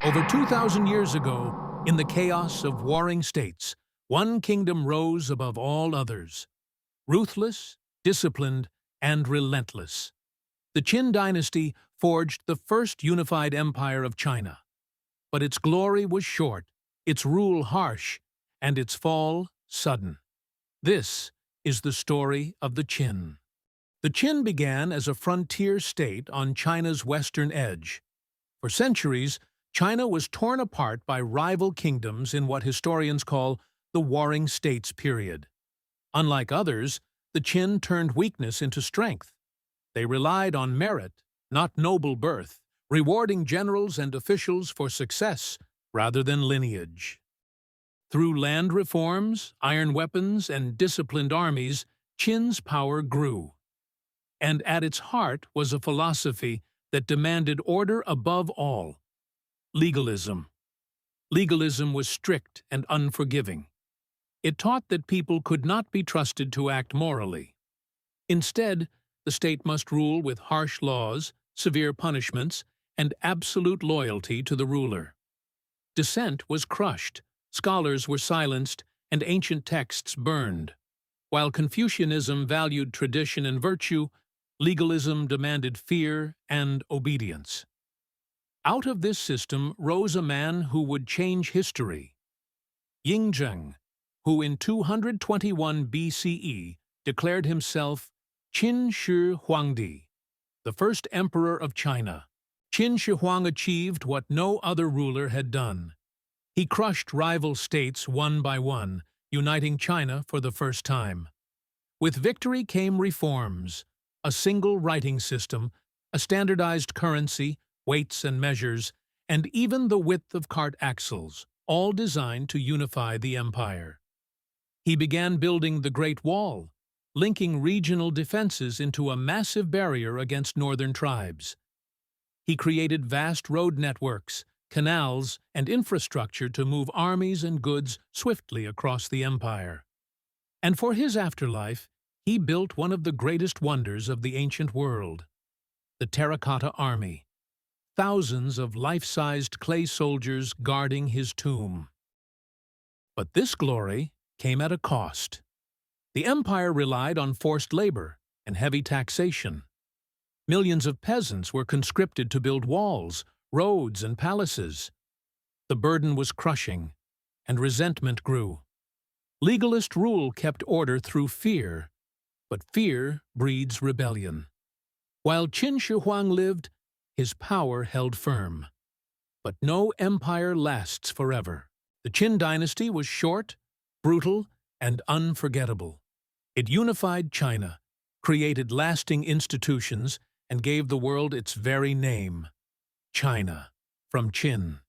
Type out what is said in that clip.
Over 2,000 years ago, in the chaos of warring states, one kingdom rose above all others. Ruthless, disciplined, and relentless. The Qin Dynasty forged the first unified empire of China. But its glory was short, its rule harsh, and its fall sudden. This is the story of the Qin. The Qin began as a frontier state on China's western edge. For centuries, China was torn apart by rival kingdoms in what historians call the Warring States period. Unlike others, the Qin turned weakness into strength. They relied on merit, not noble birth, rewarding generals and officials for success rather than lineage. Through land reforms, iron weapons, and disciplined armies, Qin's power grew. And at its heart was a philosophy that demanded order above all: legalism. Legalism was strict and unforgiving. It taught that people could not be trusted to act morally. Instead, the state must rule with harsh laws, severe punishments, and absolute loyalty to the ruler. Dissent was crushed, scholars were silenced, and ancient texts burned. While Confucianism valued tradition and virtue, legalism demanded fear and obedience. Out of this system rose a man who would change history. Yingzheng, who in 221 BCE declared himself Qin Shi Huangdi, the first emperor of China. Qin Shi Huang achieved what no other ruler had done. He crushed rival states one by one, uniting China for the first time. With victory came reforms: a single writing system, a standardized currency, weights and measures, and even the width of cart axles, all designed to unify the empire. He began building the Great Wall, linking regional defenses into a massive barrier against northern tribes. He created vast road networks, canals, and infrastructure to move armies and goods swiftly across the empire. And for his afterlife, he built one of the greatest wonders of the ancient world: the terracotta army. Thousands of life-sized clay soldiers guarding his tomb. But this glory came at a cost. The empire relied on forced labor and heavy taxation. Millions of peasants were conscripted to build walls, roads, and palaces. The burden was crushing, and resentment grew. Legalist rule kept order through fear, but fear breeds rebellion. While Qin Shi Huang lived, his power held firm. But no empire lasts forever. The Qin dynasty was short, brutal, and unforgettable. It unified China, created lasting institutions, and gave the world its very name: China, from Qin.